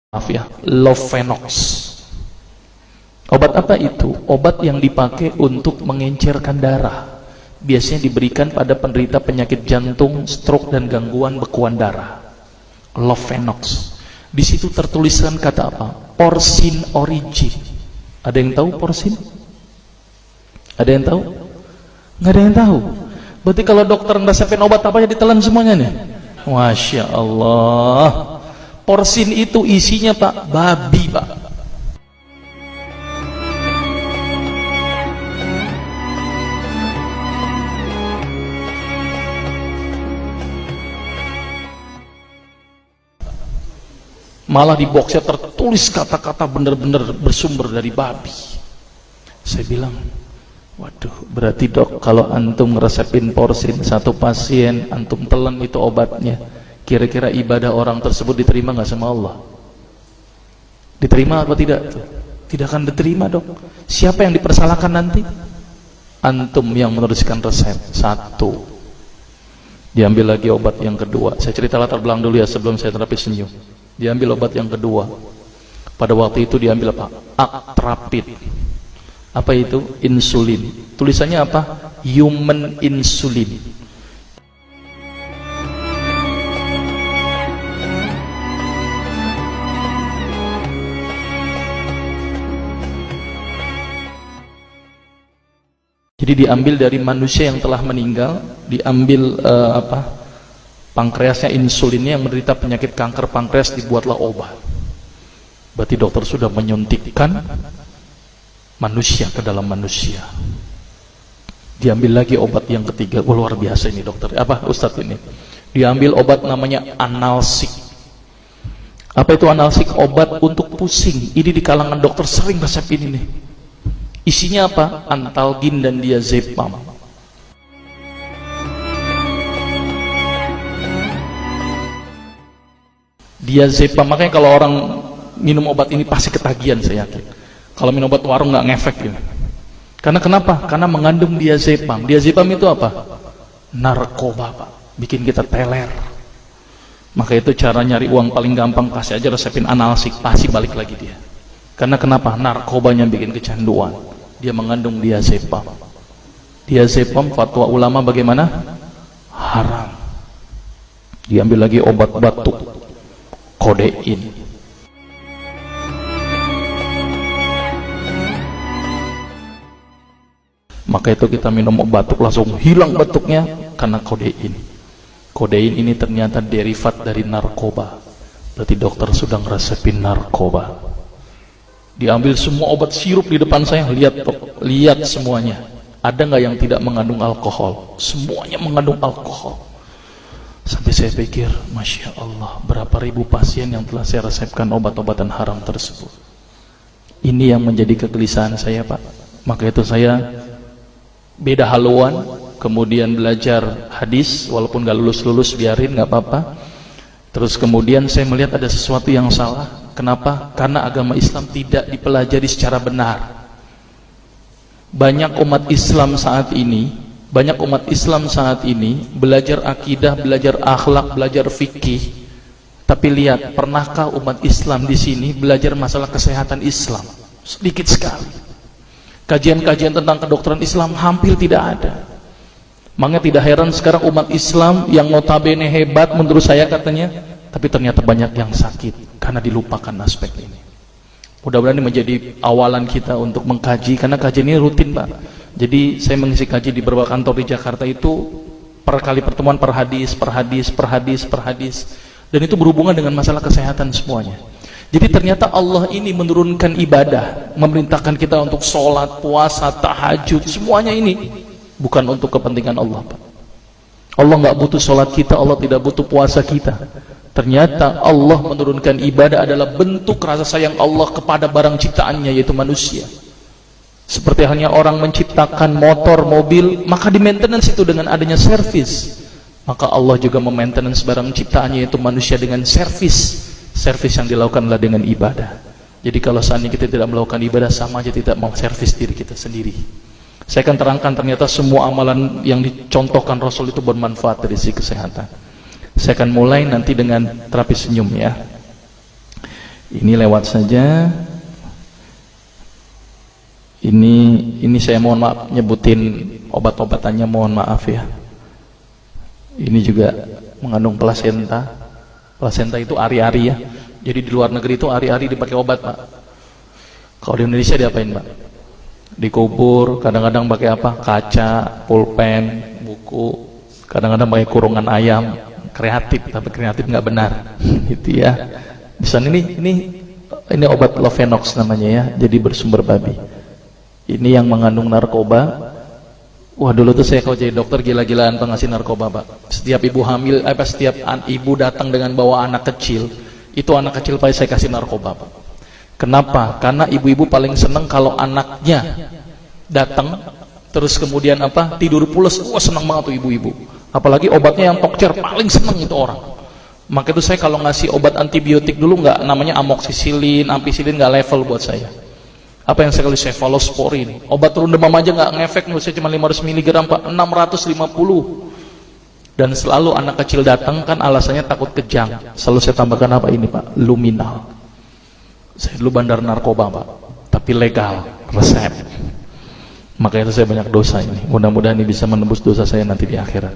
maaf ya, Lovenox. Obat apa itu? Obat yang dipakai untuk mengencerkan darah. Biasanya diberikan pada penderita penyakit jantung, stroke, dan gangguan bekuan darah. Lovenox. Di situ tertuliskan kata apa? Porcine origin. Ada yang tahu porcine? Ada yang tahu? Nggak ada yang tahu. Berarti kalau dokter ngeresepin obat apa aja ditelan semuanya nih. Masya Allah. Porcine itu isinya Pak, babi Pak. Malah di boxnya tertulis kata-kata benar-benar bersumber dari babi. Saya bilang, waduh, berarti dok kalau antum ngeresepin porcine satu pasien, antum telan itu obatnya, kira-kira ibadah orang tersebut diterima nggak sama Allah? Diterima apa tidak? Tidak akan diterima dok. Siapa yang dipersalahkan nanti? Antum yang menuliskan resep. Satu, diambil lagi obat yang kedua. Saya cerita latar belakang dulu ya sebelum saya terapi senyum. Diambil obat yang kedua. Pada waktu itu diambil apa? Atrapid. Apa itu? Insulin. Tulisannya apa? Human insulin. Jadi diambil dari manusia yang telah meninggal, diambil pankreasnya, insulinnya, yang menderita penyakit kanker pankreas, dibuatlah obat. Berarti dokter sudah menyuntikkan manusia ke dalam manusia. Diambil lagi obat yang ketiga. Oh, luar biasa ini dokter. Apa Ustadz ini? Diambil obat namanya analsik. Apa itu analsik? Obat untuk pusing. Ini di kalangan dokter sering resep ini nih. Isinya apa? Antalgin dan diazepam. Diazepam, makanya kalau orang minum obat ini pasti ketagihan, saya yakin. Kalau minum obat warung nggak ngefek ini. Karena kenapa? Karena mengandung diazepam. Diazepam itu apa? Narkoba Pak, bikin kita teler. Maka itu cara nyari uang paling gampang, kasih aja resepin analsik, pasti balik lagi dia. Karena kenapa? Narkobanya bikin kecanduan. Dia mengandung diazepam. Diazepam fatwa ulama bagaimana? Haram. Diambil lagi obat batuk, kodein. Maka itu kita minum obat batuk langsung hilang batuknya karena kodein. Kodein ini ternyata derivat dari narkoba. Berarti dokter sudah ngeresepin narkoba. Diambil semua obat sirup di depan saya, lihat dok, lihat semuanya. Ada nggak yang tidak mengandung alkohol? Semuanya mengandung alkohol. Sampai saya pikir, Masya Allah, berapa ribu pasien yang telah saya resepkan obat-obatan haram tersebut. Ini yang menjadi kegelisahan saya Pak. Maka itu saya beda haluan, kemudian belajar hadis, walaupun gak lulus-lulus, biarin, gak apa-apa. Terus kemudian saya melihat ada sesuatu yang salah. Kenapa? Karena agama Islam tidak dipelajari secara benar. Banyak umat Islam saat ini belajar akidah, belajar akhlak, belajar fikih. Tapi lihat, pernahkah umat Islam di sini belajar masalah kesehatan Islam? Sedikit sekali. Kajian-kajian tentang kedokteran Islam hampir tidak ada. Makanya tidak heran sekarang umat Islam yang notabene hebat menurut saya katanya, tapi ternyata banyak yang sakit karena dilupakan aspek ini. Mudah-mudahan ini menjadi awalan kita untuk mengkaji, karena kajian ini rutin Pak. Jadi saya mengisi kaji di beberapa kantor di Jakarta itu per kali pertemuan, per hadis. Dan itu berhubungan dengan masalah kesehatan semuanya. Jadi ternyata Allah ini menurunkan ibadah, memerintahkan kita untuk sholat, puasa, tahajud, semuanya ini bukan untuk kepentingan Allah Pak. Allah nggak butuh sholat kita, Allah tidak butuh puasa kita. Ternyata Allah menurunkan ibadah adalah bentuk rasa sayang Allah kepada barang ciptaannya, yaitu manusia. Seperti halnya orang menciptakan motor, mobil, maka di maintenance itu dengan adanya servis. Maka Allah juga memaintenance barang ciptaannya, yaitu manusia, dengan servis. Servis yang dilakukan adalah dengan ibadah. Jadi kalau seandainya kita tidak melakukan ibadah, sama aja tidak mau servis diri kita sendiri. Saya akan terangkan ternyata semua amalan yang dicontohkan Rasul itu bermanfaat dari sisi kesehatan. Saya akan mulai nanti dengan terapi senyum ya. Ini lewat saja. Ini saya mohon maaf nyebutin obat-obatannya, mohon maaf ya. Ini juga mengandung plasenta. Plasenta itu ari-ari ya. Jadi di luar negeri itu ari-ari dipakai obat, Pak. Kalau di Indonesia diapain, Pak? Dikubur, kadang-kadang pakai apa? Kaca, pulpen, buku, kadang-kadang pakai kurungan ayam. Kreatif, tapi kreatif nggak benar. Gitu ya. Di sana ini obat Lovenox namanya ya. Jadi bersumber babi. Ini yang mengandung narkoba. Wah, dulu tuh saya kalau jadi dokter gila-gilaan pengasih narkoba, Pak. Setiap ibu hamil, setiap ibu datang dengan bawa anak kecil, itu anak kecil pasti saya kasih narkoba, Pak. Kenapa? Karena ibu-ibu paling seneng kalau anaknya datang, terus kemudian tidur pules. Wah, seneng banget tuh ibu-ibu. Apalagi obatnya yang tokcer, paling seneng itu orang. Maka itu saya kalau ngasih obat antibiotik dulu nggak, namanya amoksisilin, ampicillin, nggak level buat saya. Apa yang saya kasih? Cefalosporin. Obat turun demam aja nggak ngefek, menurut saya cuma 500 mg, Pak. 650. Dan selalu anak kecil datang kan alasannya takut kejang. Selalu saya tambahkan apa ini, Pak? Luminal. Saya dulu bandar narkoba, Pak, tapi legal, resep. Makanya itu saya banyak dosa ini. Mudah-mudahan ini bisa menembus dosa saya nanti di akhirat.